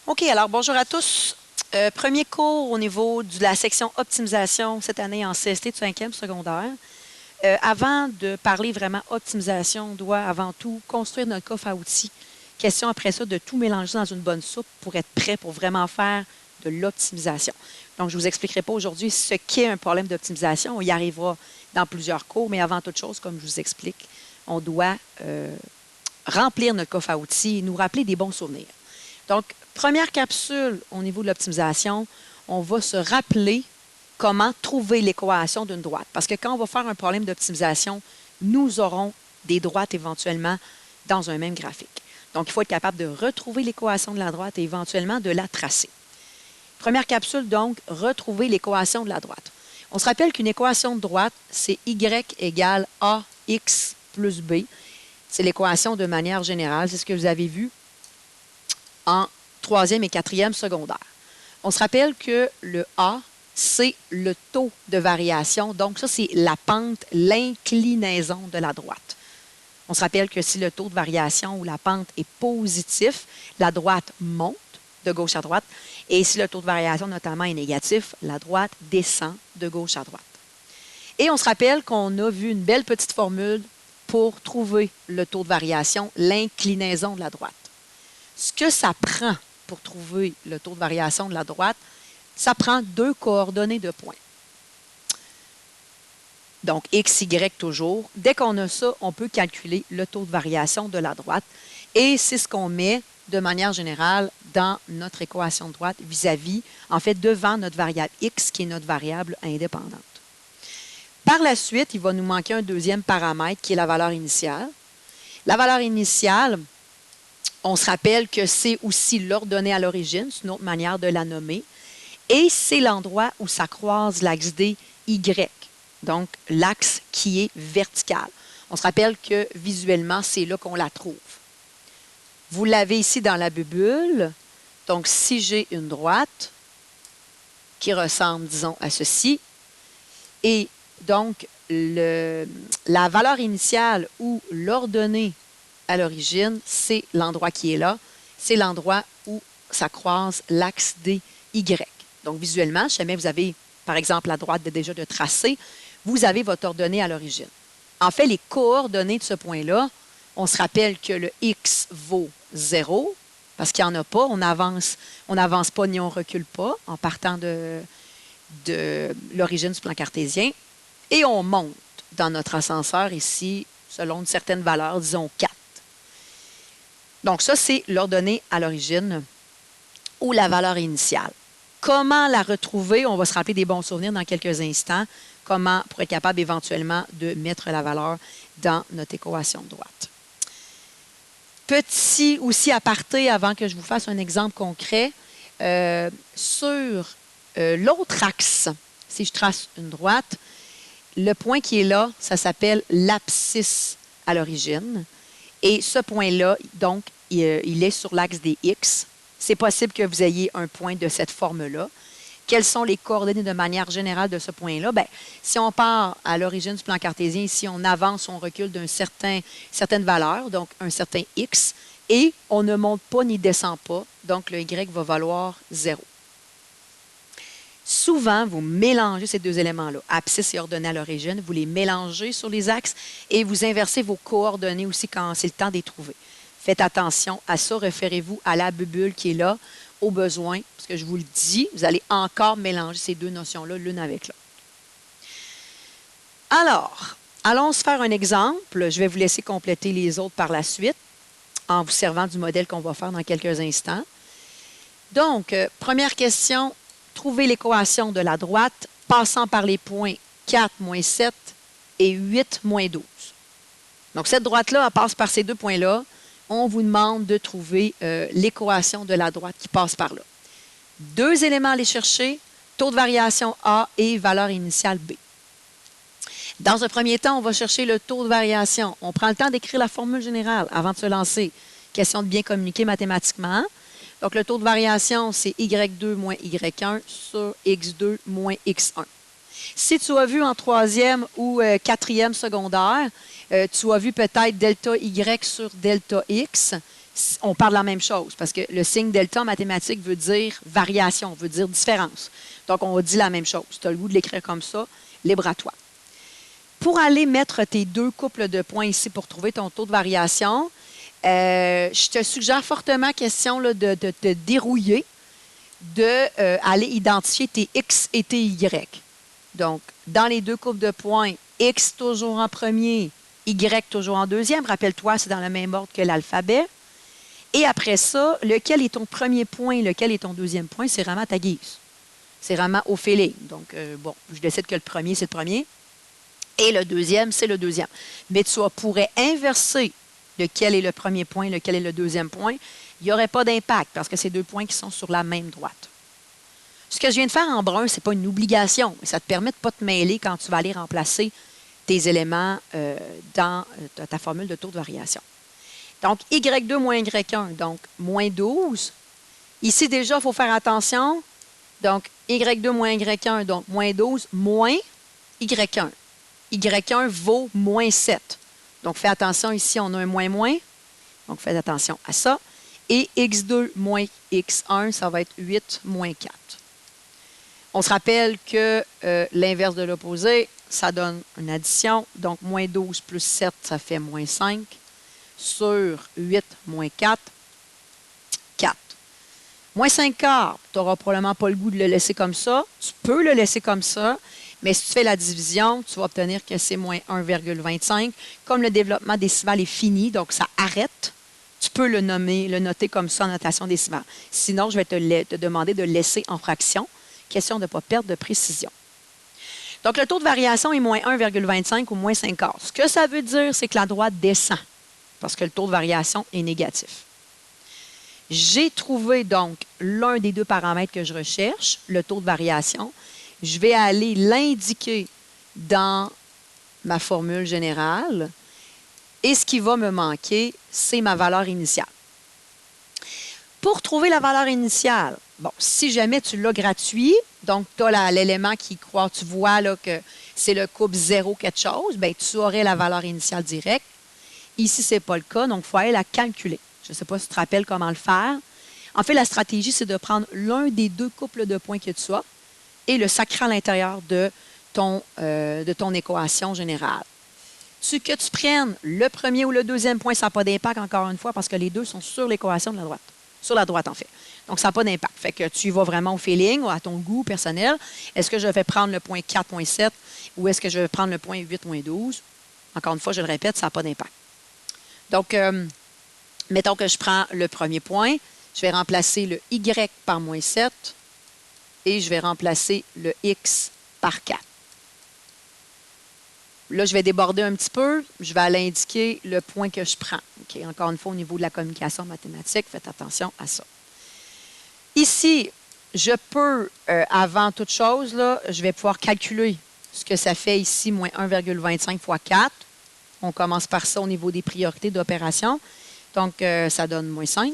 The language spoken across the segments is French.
OK, alors bonjour à tous. Premier cours au niveau de la section optimisation cette année en CST de 5e secondaire. Avant de parler vraiment optimisation, on doit avant tout construire notre coffre à outils. Question après ça de tout mélanger dans une bonne soupe pour être prêt pour vraiment faire de l'optimisation. Donc, je ne vous expliquerai pas aujourd'hui ce qu'est un problème d'optimisation. On y arrivera dans plusieurs cours, mais avant toute chose, comme je vous explique, on doit remplir notre coffre à outils et nous rappeler des bons souvenirs. Donc, première capsule au niveau de l'optimisation, on va se rappeler comment trouver l'équation d'une droite. Parce que quand on va faire un problème d'optimisation, nous aurons des droites éventuellement dans un même graphique. Donc, il faut être capable de retrouver l'équation de la droite et éventuellement de la tracer. Première capsule, donc, retrouver l'équation de la droite. On se rappelle qu'une équation de droite, c'est y égale ax plus b. C'est l'équation de manière générale. C'est ce que vous avez vu en 3e et 4e secondaire. On se rappelle que le A, c'est le taux de variation. Donc, ça, c'est la pente, l'inclinaison de la droite. On se rappelle que si le taux de variation ou la pente est positif, la droite monte de gauche à droite. Et si le taux de variation, notamment, est négatif, la droite descend de gauche à droite. Et on se rappelle qu'on a vu une belle petite formule pour trouver le taux de variation, l'inclinaison de la droite. Ce que ça prend pour trouver le taux de variation de la droite, ça prend deux coordonnées de points. Donc, x, y toujours. Dès qu'on a ça, on peut calculer le taux de variation de la droite. Et c'est ce qu'on met de manière générale dans notre équation de droite vis-à-vis, en fait, devant notre variable x, qui est notre variable indépendante. Par la suite, il va nous manquer un deuxième paramètre qui est la valeur initiale. La valeur initiale, on se rappelle que c'est aussi l'ordonnée à l'origine, c'est une autre manière de la nommer. Et c'est l'endroit où ça croise l'axe DY, donc l'axe qui est vertical. On se rappelle que visuellement, c'est là qu'on la trouve. Vous l'avez ici dans la bubule. Donc, si j'ai une droite qui ressemble, disons, à ceci, et donc la valeur initiale ou l'ordonnée à l'origine, c'est l'endroit qui est là. C'est l'endroit où ça croise l'axe DY. Donc, visuellement, si jamais vous avez, par exemple, la droite déjà de tracé, vous avez votre ordonnée à l'origine. En fait, les coordonnées de ce point-là, on se rappelle que le x vaut 0, parce qu'il n'y en a pas. On n'avance pas ni on ne recule pas en partant de l'origine du plan cartésien. Et on monte dans notre ascenseur ici, selon une certaine valeur, disons 4. Donc, ça, c'est l'ordonnée à l'origine ou la valeur initiale. Comment la retrouver? On va se rappeler des bons souvenirs dans quelques instants. Comment pour être capable éventuellement de mettre la valeur dans notre équation de droite. Petit aussi aparté avant que je vous fasse un exemple concret. Sur l'autre axe, si je trace une droite, le point qui est là, ça s'appelle l'abscisse à l'origine. Et ce point-là, donc, il est sur l'axe des X. C'est possible que vous ayez un point de cette forme-là. Quelles sont les coordonnées de manière générale de ce point-là? Bien, si on part à l'origine du plan cartésien, ici, on avance, on recule d'une certaine valeur, donc un certain X, et on ne monte pas ni descend pas, donc le Y va valoir 0. Souvent, vous mélangez ces deux éléments-là, abscisse et ordonnée à l'origine, vous les mélangez sur les axes et vous inversez vos coordonnées aussi quand c'est le temps de les trouver. Faites attention à ça, référez-vous à la bubule qui est là, au besoin, parce que je vous le dis, vous allez encore mélanger ces deux notions-là l'une avec l'autre. Alors, allons se faire un exemple. Je vais vous laisser compléter les autres par la suite en vous servant du modèle qu'on va faire dans quelques instants. Donc, première question, trouver l'équation de la droite passant par les points 4 moins 7 et 8 moins 12. Donc, cette droite-là, elle passe par ces deux points-là. On vous demande de trouver l'équation de la droite qui passe par là. Deux éléments à aller chercher, taux de variation A et valeur initiale B. Dans un premier temps, on va chercher le taux de variation. On prend le temps d'écrire la formule générale avant de se lancer. Question de bien communiquer mathématiquement. Donc, le taux de variation, c'est Y2 moins Y1 sur X2 moins X1. Si tu as vu en 3e ou 4e secondaire, tu as vu peut-être delta Y sur delta X. on parle de la même chose parce que le signe delta en mathématiques veut dire variation, veut dire différence. Donc, on dit la même chose. Tu as le goût de l'écrire comme ça, libre à toi. Pour aller mettre tes deux couples de points ici pour trouver ton taux de variation, je te suggère fortement, question là, de te dérouiller, d'aller identifier tes X et tes Y. Donc, dans les deux couples de points, X toujours en premier, Y toujours en deuxième. Rappelle-toi, c'est dans le même ordre que l'alphabet. Et après ça, lequel est ton premier point, lequel est ton deuxième point, c'est vraiment à ta guise. C'est vraiment au feeling. Donc, bon, je décide que le premier, c'est le premier. Et le deuxième, c'est le deuxième. Mais tu pourrais inverser lequel est le premier point, lequel est le deuxième point. Il n'y aurait pas d'impact parce que c'est deux points qui sont sur la même droite. Ce que je viens de faire en brun, ce n'est pas une obligation. Ça te permet de ne pas te mêler quand tu vas aller remplacer tes éléments dans ta formule de taux de variation. Donc, Y2 moins Y1, donc moins 12. Ici, déjà, il faut faire attention. Donc, Y2 moins Y1, donc moins 12, moins Y1. Y1 vaut moins 7. Donc, fais attention, ici, on a un moins. Donc, faites attention à ça. Et X2 moins X1, ça va être 8 moins 4. On se rappelle que l'inverse de l'opposé, ça donne une addition. Donc, moins 12 plus 7, ça fait moins 5. Sur 8 moins 4, 4. Moins 5 quarts, tu n'auras probablement pas le goût de le laisser comme ça. Tu peux le laisser comme ça, mais si tu fais la division, tu vas obtenir que c'est moins 1,25. Comme le développement décimal est fini, donc ça arrête, tu peux le noter comme ça en notation décimale. Sinon, je vais te demander de le laisser en fraction. Question de ne pas perdre de précision. Donc, le taux de variation est moins 1,25 ou moins 5 quarts. Ce que ça veut dire, c'est que la droite descend parce que le taux de variation est négatif. J'ai trouvé donc l'un des deux paramètres que je recherche, le taux de variation. Je vais aller l'indiquer dans ma formule générale et ce qui va me manquer, c'est ma valeur initiale. Pour trouver la valeur initiale, bon, si jamais tu l'as gratuit, donc tu as l'élément qui croit, tu vois là, que c'est le couple 0 quelque chose, bien, tu aurais la valeur initiale directe. Ici, ce n'est pas le cas, donc il faut aller la calculer. Je ne sais pas si tu te rappelles comment le faire. En fait, la stratégie, c'est de prendre l'un des deux couples de points que tu as et le sacrer à l'intérieur de ton équation générale. Que tu prennes le premier ou le deuxième point, ça n'a pas d'impact encore une fois parce que les deux sont sur l'équation de la droite. Sur la droite, en fait. Donc, ça n'a pas d'impact. Fait que tu y vas vraiment au feeling ou à ton goût personnel. Est-ce que je vais prendre le point 4.7 ou est-ce que je vais prendre le point 8.12? Encore une fois, je le répète, ça n'a pas d'impact. Donc, mettons que je prends le premier point. Je vais remplacer le Y par moins 7 et je vais remplacer le X par 4. Là, je vais déborder un petit peu. Je vais aller indiquer le point que je prends. Okay? Encore une fois, au niveau de la communication mathématique, faites attention à ça. Ici, je peux, avant toute chose, là, je vais pouvoir calculer ce que ça fait ici, moins 1,25 fois 4. On commence par ça au niveau des priorités d'opération. Donc, ça donne moins 5.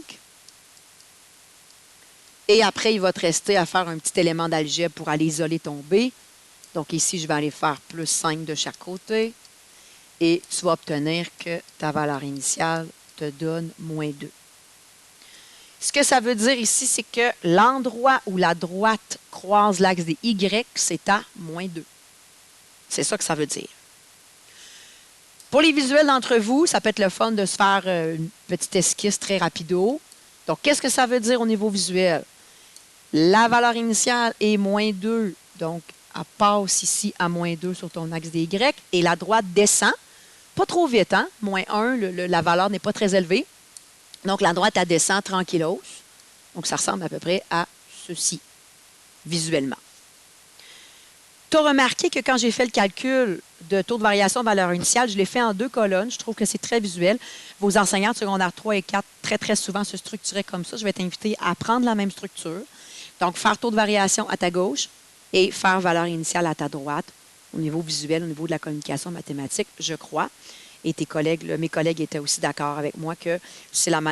Et après, il va te rester à faire un petit élément d'algèbre pour aller isoler ton B. Donc, ici, je vais aller faire plus 5 de chaque côté. Et tu vas obtenir que ta valeur initiale te donne moins 2. Ce que ça veut dire ici, c'est que l'endroit où la droite croise l'axe des Y, c'est à moins 2. C'est ça que ça veut dire. Pour les visuels d'entre vous, ça peut être le fun de se faire une petite esquisse très rapido. Donc, qu'est-ce que ça veut dire au niveau visuel? La valeur initiale est moins 2. Donc, elle passe ici à moins 2 sur ton axe des Y. Et la droite descend. Pas trop vite, hein? Moins 1, la valeur n'est pas très élevée. Donc, la droite, elle descend tranquillos. Donc, ça ressemble à peu près à ceci, visuellement. Tu as remarqué que quand j'ai fait le calcul de taux de variation valeur initiale, je l'ai fait en 2 colonnes. Je trouve que c'est très visuel. Vos enseignants de secondaire 3 et 4, très, très souvent, se structuraient comme ça. Je vais t'inviter à prendre la même structure. Donc, faire taux de variation à ta gauche et faire valeur initiale à ta droite au niveau visuel, au niveau de la communication mathématique, je crois. Et mes collègues étaient aussi d'accord avec moi que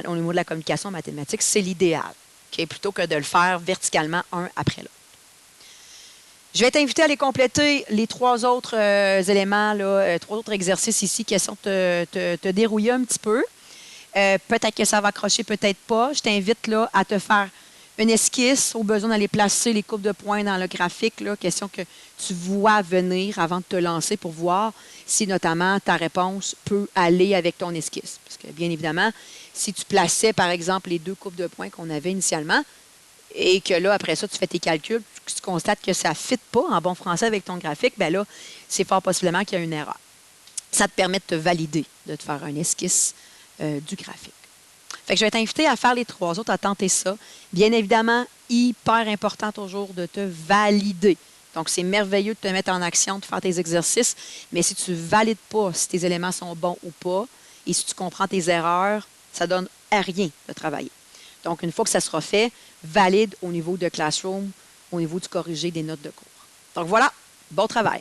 au niveau de la communication mathématique, c'est l'idéal, okay? Plutôt que de le faire verticalement un après l'autre. Je vais t'inviter à aller compléter les 3 autres éléments, 3 autres exercices ici, question de te dérouiller un petit peu. Peut-être que ça va accrocher, peut-être pas. Je t'invite là à te faire une esquisse, au besoin d'aller placer les coupes de points dans le graphique, là, question que tu vois venir avant de te lancer pour voir si notamment ta réponse peut aller avec ton esquisse. Parce que bien évidemment, si tu plaçais par exemple les 2 coupes de points qu'on avait initialement et que là, après ça, tu fais tes calculs, tu constates que ça ne fit pas en bon français avec ton graphique, bien là, c'est fort possiblement qu'il y a une erreur. Ça te permet de te valider, de te faire un esquisse du graphique. Fait que je vais t'inviter à faire les 3 autres, à tenter ça. Bien évidemment, hyper important toujours de te valider. Donc, c'est merveilleux de te mettre en action, de faire tes exercices, mais si tu ne valides pas si tes éléments sont bons ou pas, et si tu comprends tes erreurs, ça ne donne à rien de travailler. Donc, une fois que ça sera fait, valide au niveau de Classroom, au niveau du corrigé des notes de cours. Donc, voilà, bon travail.